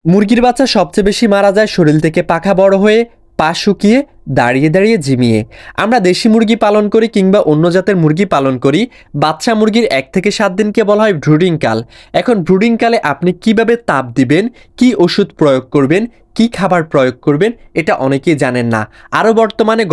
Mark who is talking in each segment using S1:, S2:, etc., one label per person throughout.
S1: মুরগির বাচ্চা সবচেয়ে বেশি মারা যায় শরীর থেকে পাখা বড় হয়ে, পা শুকিয়ে, দাঁড়িয়ে দাঁড়িয়ে ঝিমিয়ে। আমরা দেশি মুরগি পালন করি কিংবা অন্য জাতের মুরগি পালন করি, বাচ্চা মুরগির 1 থেকে 7 দিনকে বলা হয় ব্রুডিং কাল। এখন ব্রুডিং কালে আপনি কিভাবে তাপ দিবেন, কি ওষুধ প্রয়োগ করবেন, কি খাবার প্রয়োগ করবেন, এটা অনেকেই জানেন না। আরও বর্তমানে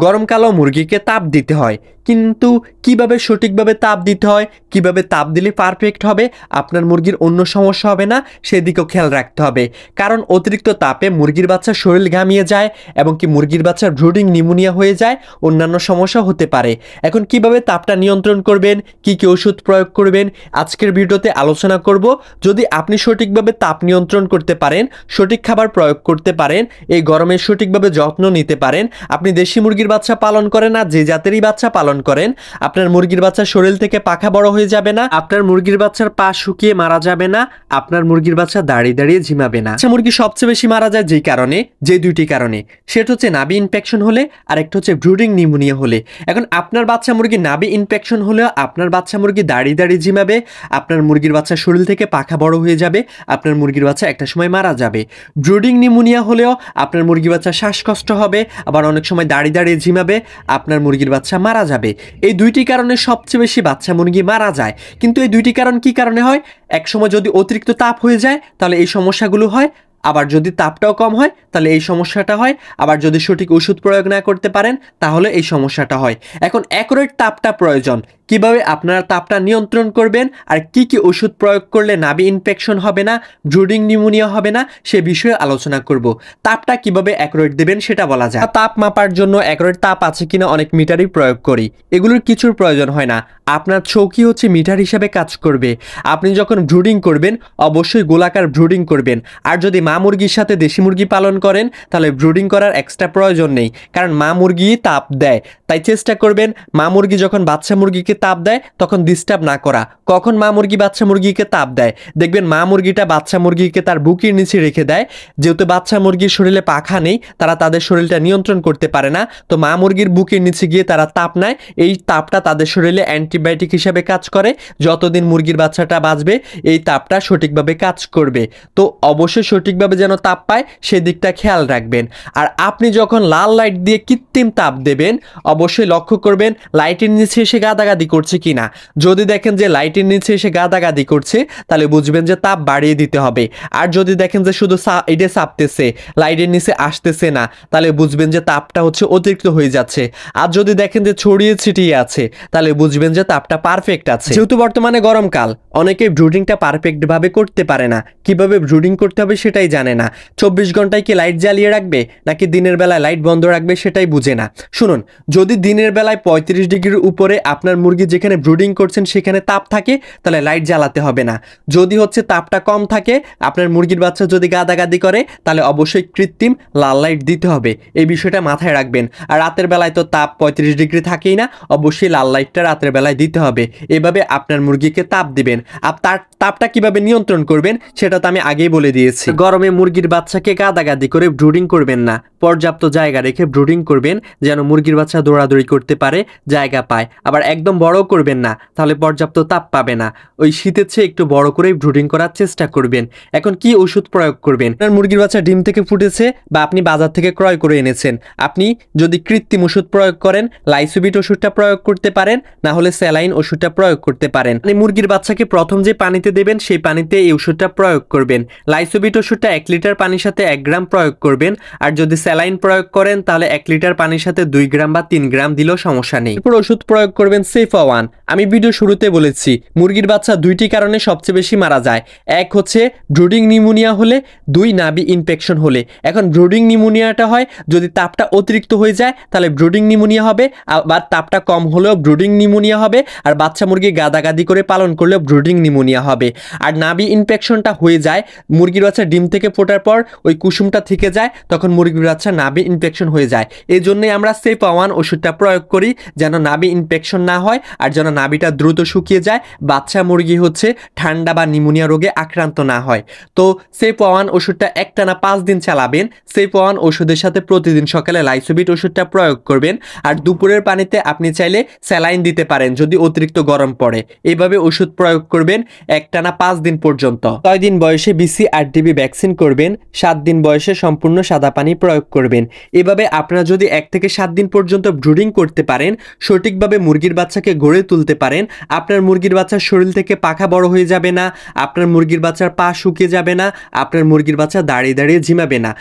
S1: গরমকালেও মুরগিকে তাপ দিতে হয়, কিন্তু কিভাবে সঠিকভাবে তাপ দিতে হয়, কিভাবে তাপ দিলে পারফেক্ট হবে, আপনার মুরগির অন্য সমস্যা হবে না, সেদিকেও খেয়াল রাখতে হবে। কারণ অতিরিক্ত তাপে মুরগির বাচ্চার শরীর ঘামিয়ে যায় এবং কি মুরগির বাচ্চার ব্রুডিং নিউমোনিয়া হয়ে যায়, অন্যান্য সমস্যা হতে পারে। এখন কিভাবে তাপটা নিয়ন্ত্রণ করবেন, কি কি ওষুধ প্রয়োগ করবেন, আজকের ভিডিওতে আলোচনা করব। যদি আপনি সঠিকভাবে তাপ নিয়ন্ত্রণ করতে পারেন, সঠিক খাবার প্রয়োগ করতে পারেন, এই গরমে সঠিকভাবে যত্ন নিতে পারেন, আপনি দেশি মুরগির বাচ্চা পালন করেন না যে জাতেরই বাচ্চা পালন করেন, আপনার মুরগির বাচ্চার শরীর থেকে পাখা বড় হয়ে যাবে না, আপনার মুরগির বাচ্চার পা শুকিয়ে মারা যাবে না, আপনার মুরগির বাচ্চা দাঁড়িয়ে দাঁড়িয়ে ঝিমাবে না। আচ্ছা, মুরগি সবচেয়ে বেশি মারা যায় যেই কারণে, যে দুইটি কারণে, সেটা হচ্ছে নাভি ইনফেকশন হলে আর একটা হচ্ছে ব্রুডিং নিউমোনিয়া হলে। এখন আপনার বাচ্চা মুরগি নাভি ইনফেকশন হলেও আপনার বাচ্চা মুরগি দাঁড়িয়ে দাঁড়িয়ে ঝিমাবে, আপনার মুরগির বাচ্চার শরীর থেকে পাখা বড় হয়ে যাবে, আপনার মুরগির বাচ্চা একটা সময় মারা যাবে। ব্রুডিং নিউমোনিয়া হলেও আপনার মুরগির বাচ্চা শ্বাসকষ্ট হবে, আবার অনেক সময় দাঁড়িয়ে দাঁড়িয়ে ঝিমাবে, আপনার মুরগির বাচ্চা মারা যাবে। এই দুইটি কারণে সবচেয়ে বেশি বাচ্চা মুরগি মারা যায়। কিন্তু এই দুইটি কারণ কি কারণে হয়? এক সময় যদি অতিরিক্ত তাপ হয়ে যায় তাহলে এই সমস্যাগুলো হয়, আবার যদি তাপটাও কম হয় তাহলে এই সমস্যাটা হয়, আবার যদি সঠিক ওষুধ প্রয়োগ না করতে পারেন তাহলে এই সমস্যাটা হয়। এখন অ্যাকুরেট তাপটা প্রয়োজন। কিভাবে আপনারা তাপটা নিয়ন্ত্রণ করবেন আর কি কি ওষুধ প্রয়োগ করলে নাভি ইনফেকশন হবে না, ব্রুডিং নিউমোনিয়া হবে না, সে বিষয়ে আলোচনা করব। তাপটা কিভাবে অ্যাকুরেট দেবেন সেটা বলা যায়। তাপ মাপার জন্য অ্যাকুরেট তাপ আছে কিনা অনেক মিটারই প্রয়োগ করি, এগুলোর কিছুর প্রয়োজন হয় না। আপনার চৌকি হচ্ছে মিটার হিসাবে কাজ করবে। আপনি যখন ব্রুডিং করবেন অবশ্যই গোলাকার ব্রুডিং করবেন। আর যদি মা মুরগির সাথে দেশি মুরগি পালন করেন তাহলে ব্রুডিং করার এক্সট্রা প্রয়োজন নেই, কারণ মা মুরগি তাপ দেয়। তাই চেষ্টা করবেন মা মুরগি যখন বাচ্চা মুরগিকে তাপ দেয় তখন ডিস্টার্ব না করা। কখন মা মুরগি বাচ্চা মুরগিকে তাপ দেয়? দেখবেন মা মুরগিটা বাচ্চা মুরগিকে তার বুকের নিচে রেখে দেয়। যেহেতু বাচ্চা মুরগির শরীরে পাখা নেই, তারা তাদের শরীরটা নিয়ন্ত্রণ করতে পারে না, তো মা মুরগির বুকের নিচে গিয়ে তারা তাপ নেয়। এই তাপটা তাদের শরীরে অ্যান্টিবায়োটিক হিসাবে কাজ করে। যতদিন মুরগির বাচ্চাটা বাঁচবে এই তাপটা সঠিকভাবে কাজ করবে। তো অবশ্যই সঠিকভাবে যেন তাপ পায় সেদিকটা খেয়াল রাখবেন। আর আপনি যখন লাল লাইট দিয়ে কৃত্রিম তাপ দেবেন অবশ্যই লক্ষ্য করবেন লাইটের নিচে এসে গাদাগাদি করছে কিনা। যদি দেখেন যে লাইটের নিচে এসে গাদাগাদি করছে তাহলে বুঝবেন যে তাপ বাড়িয়ে দিতে হবে। আর যদি দেখেন যে শুধু এটা চাপতেছে, লাইটের নিচে আসতেছে না, তাহলে বুঝবেন যে তাপটা হচ্ছে অতিরিক্ত হয়ে যাচ্ছে। আর যদি দেখেন যে ছড়িয়ে ছিটিয়ে আছে তাহলে বুঝবেন যে তাপটা পারফেক্ট আছে। যেহেতু বর্তমানে গরমকাল, অনেকে ব্রুডিংটা পারফেক্ট ভাবে করতে পারে না, কিভাবে ব্রুডিং করতে হবে সেটাই জানে না। 24 ঘন্টায় কি লাইট জ্বালিয়ে রাখবে নাকি দিনের বেলায় লাইট বন্ধ রাখবে সেটাই বুঝে না। শুনুন, যদি দিনের বেলায় 35 ডিগ্রির উপরে আপনার মুরগি যেখানে ব্রুডিং করছেন সেখানে তাপ থাকে তাহলে লাইট জ্বালাতে হবে না। যদি হচ্ছে তাপটা কম থাকে, আপনার মুরগির বাচ্চা যদি গাদাগাদি করে তাহলে অবশ্যই কৃত্রিম লাল লাইট দিতে হবে। এই বিষয়টা মাথায় রাখবেন। আর রাতের বেলায় তো তাপ 35 ডিগ্রি থাকেই না, অবশ্যই লাল লাইটটা রাতের বেলায় দিতে হবে। এভাবে আপনার মুরগিকে তাপ দিবেন। আর তার তাপটা কিভাবে নিয়ন্ত্রণ করবেন সেটা তো আমি আগেই বলে দিয়েছি। গরমে মুরগির বাচ্চাকে গাদাগাদি করে ব্রুডিং করবেন না, পর্যাপ্ত জায়গা রেখে ব্রুডিং করবেন যেন মুরগির বাচ্চা দৌড়াদৌড়ি করতে পারে, জায়গা পায়। আবার একদম বড় করবেন না, তাহলে পর্যাপ্ত তাপ পাবে না। ওই শীতের চেয়ে একটু বড় করেই ব্রুডিং করার চেষ্টা করবেন। এখন কি ওষুধ প্রয়োগ করবেন? আপনার মুরগির বাচ্চা ডিম থেকে ফুটেছে বা আপনি বাজার থেকে ক্রয় করে এনেছেন, আপনি যদি কৃত্রিম ওষুধ প্রয়োগ করেন লাইসোবিট ওষুধটা প্রয়োগ করতে পারেন, না হলে স্যালাইন ওষুধটা প্রয়োগ করতে পারেন। মানে মুরগির বাচ্চাকে প্রথম যে পানিতে দেবেন সেই পানিতে এই ওষুধটা প্রয়োগ করবেন। লাইসোবিট ওষুধটা 1 লিটার পানির সাথে 1 গ্রাম প্রয়োগ করবেন। আর যদি স্যালাইন প্রয়োগ করেন তাহলে 1 লিটার পানির সাথে 2 গ্রাম বা 3 গ্রাম দিলেও সমস্যা নেই। এরপর ওষুধ প্রয়োগ করবেন সেফা-1। আমি ভিডিও শুরুতে বলেছি মুরগির বাচ্চা দুইটি কারণে সবচেয়ে বেশি মারা যায়। এক হচ্ছে ব্রুডিং নিউমোনিয়া হলে, 2 নাভি ইনফেকশন হলে। এখন ব্রুডিং নিউমোনিয়াটা হয় যদি তাপটা অতিরিক্ত হয়ে যায় তাহলে ব্রুডিং নিউমোনিয়া হবে, আবার তাপটা কম হলেও ব্রুডিং নিউমোনিয়া হবে। আর বাচ্চা মুরগি গাদাগাদি করে পালন করলেও ব্রুডিং নিউমোনিয়া হবে। আর নাভি ইনফেকশনটা হয়ে যায় মুরগির বাচ্চা ডিম থেকে ফোটার পর ওই কুসুমটা থেকে যায়, তখন মুরগির বাচ্চা নাভি ইনফেকশন হয়ে যায়। এই জন্যই আমরা সেফা-1 ওষুধটা প্রয়োগ করি যেন নাভি ইনফেকশন না হয় হয় আর যেন নাভিটা দ্রুত শুকিয়ে যায়, বাচ্চা মুরগি হচ্ছে ঠান্ডা বা নিউমোনিয়া রোগে আক্রান্ত না হয়। তো সেপ-1 ওষুধটা একটানা 5 দিন চালাবেন। সেপ-1 ওষুধের সাথে প্রতিদিন সকালে লাইসোবিট ওষুধটা প্রয়োগ করবেন। আর দুপুরের পানিতে আপনি চাইলে স্যালাইন দিতে পারেন যদি অতিরিক্ত গরম পড়ে। এইভাবে ওষুধ প্রয়োগ করবেন একটানা 5 দিন পর্যন্ত। 6 দিন বয়সে BCG/RDB ভ্যাকসিন করবেন। 7 দিন বয়সে সম্পূর্ণ সাদা পানি প্রয়োগ করবেন। এভাবে আপনারা যদি 1 থেকে 7 দিন পর্যন্ত ব্রুডিং করতে পারেন, সঠিকভাবে মুরগির বাচ্চাকে গড়ে তুলতে পারেন, আপনার মুরগির বাচ্চার শরীর থেকে পাখা বড় হয়ে যাবে না, আপনার মুরগির বাচ্চার পা শুকিয়ে যাবে না, আপনার মুরগির বাচ্চা দাঁড়িয়ে দাঁড়িয়ে ঝিমাবে না।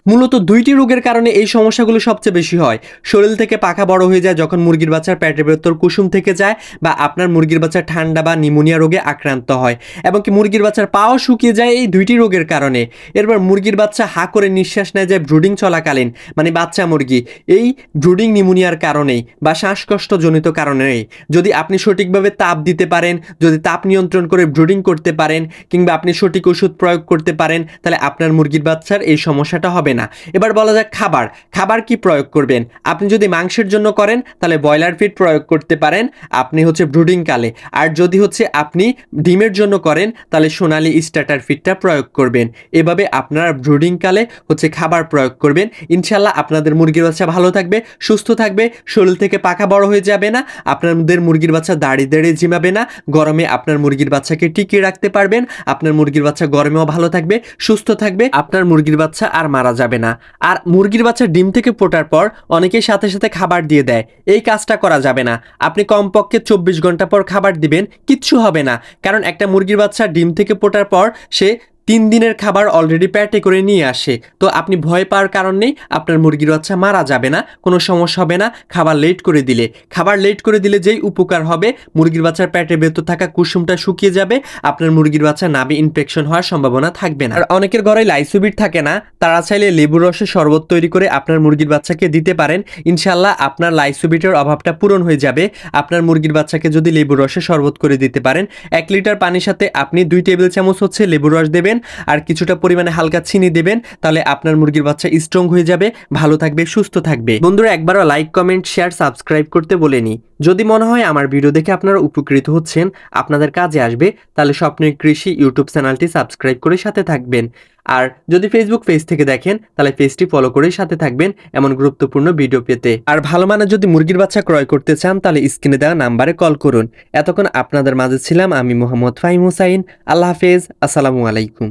S1: মূলত 2টি রোগের কারণে এই সমস্যাগুলো সবচেয়ে বেশি হয়। শরীর থেকে পাখা বড় হয়ে যায় যখন মুরগির বাচ্চার পেটের ভেতর কুসুম থেকে যায়, বা আপনার মুরগির বাচ্চা ঠান্ডা বা নিউমোনিয়া রোগে আক্রান্ত হয়, এবং কি মুরগির বাচ্চার পাও শুকিয়ে যায় এই 2টি রোগের কারণে। এরপর মুরগির বাচ্চা হা করে নিঃশ্বাস নেয় যায় ব্রুডিং চলাকালীন, মানে বাচ্চা মুরগি এই ব্রুডিং নিউমোনিয়ার কারণেই বা শ্বাসকষ্টজনিত কারণেই। যদি আপনি সঠিকভাবে তাপ দিতে পারেন, যদি তাপ নিয়ন্ত্রণ করে ব্রুডিং করতে পারেন, কিংবা আপনি সঠিক ওষুধ প্রয়োগ করতে পারেন, তাহলে আপনার মুরগির বাচ্চার এই সমস্যাটা হবে না। এবার বলা যাক খাবার কি প্রয়োগ করবেন। আপনি যদি মাংসের জন্য করেন তাহলে ব্রয়লার ফিড প্রয়োগ করতে পারেন আপনি হচ্ছে ব্রুডিং কালে। আর যদি হচ্ছে আপনি ডিমের জন্য করেন তাহলে সোনালী স্টার্টার ফিডটা প্রয়োগ করবেন। এভাবে আপনারা ব্রুডিং কালে হচ্ছে খাবার প্রয়োগ করবেন। ইনশাল্লাহ আপনাদের মুরগির বাচ্চা ভালো থাকবে, সুস্থ থাকবে, শরীর থেকে পাখা বড় হয়ে যাবে না, আপনাদের মুরগির বাচ্চা দাঁড়িয়ে দাঁড়িয়ে ঝিমাবে না, গরমে আপনার মুরগির বাচ্চাকে টিকিয়ে রাখতে পারবেন, আপনার মুরগির বাচ্চা গরমেও ভালো থাকবে, সুস্থ থাকবে, আপনার মুরগির বাচ্চা আর মারা যাবে না। আর মুরগির বাচ্চা ডিম থেকে ফোটার পর অনেকেই সাথে সাথে খাবার দিয়ে দেয়, এই কাজটা করা যাবে না। আপনি কমপক্ষে 24 ঘন্টা পর খাবার দিবেন, কিচ্ছু হবে না। কারণ একটা মুরগির বাচ্চা ডিম থেকে ফোটার পর সে 3 দিনের খাবার অলরেডি পেটে করে নিয়ে আসে। তো আপনি ভয় পাওয়ার কারণ নেই, আপনার মুরগির বাচ্চা মারা যাবে না, কোনো সমস্যা হবে না। খাবার লেট করে দিলে যেই উপকার হবে, মুরগির বাচ্চার পেটের ভেতর থাকা কুসুমটা শুকিয়ে যাবে, আপনার মুরগির বাচ্চা নাভি ইনফেকশন হওয়ার সম্ভাবনা থাকবে না। আর অনেকের ঘরে লাইসোবিট থাকে না, তারা চাইলে লেবুর রসের শরবত তৈরি করে আপনার মুরগির বাচ্চাকে দিতে পারেন। ইনশাল্লাহ আপনার লাইসোবিটের অভাবটা পূরণ হয়ে যাবে। আপনার মুরগির বাচ্চাকে যদি লেবুর রসের শরবত করে দিতে পারেন, 1 লিটার পানির সাথে আপনি 2 টেবিল চামচ হচ্ছে লেবুর রস দেবেন, আর কিছুটা পরিমাণে হালকা চিনি দেবেন। তাহলে আপনার মুরগির বাচ্চা স্ট্রং হয়ে যাবে, ভালো থাকবে, সুস্থ থাকবে। বন্ধুরা, একবারও লাইক, কমেন্ট, শেয়ার, সাবস্ক্রাইব করতে বলেনি। যদি মনে হয় আমার ভিডিও দেখে আপনারা উপকৃত হচ্ছেন, আপনাদের কাজে আসবে, তাহলে স্বপ্নের কৃষি ইউটিউব চ্যানেলটি সাবস্ক্রাইব করে সাথে থাকবেন। আর যদি ফেসবুক পেজ থেকে দেখেন তাহলে পেজটি ফলো করে সাথে থাকবেন এমন গুরুত্বপূর্ণ ভিডিও পেতে। আর ভালো মানের যদি মুরগির বাচ্চা ক্রয় করতে চান তাহলে স্ক্রিনে দেওয়া নাম্বারে কল করুন। এতক্ষণ আপনাদের মাঝে ছিলাম আমি মোহাম্মদ ফাহিম হুসাইন। আল্লাহ হাফেজ, আসসালামু আলাইকুম।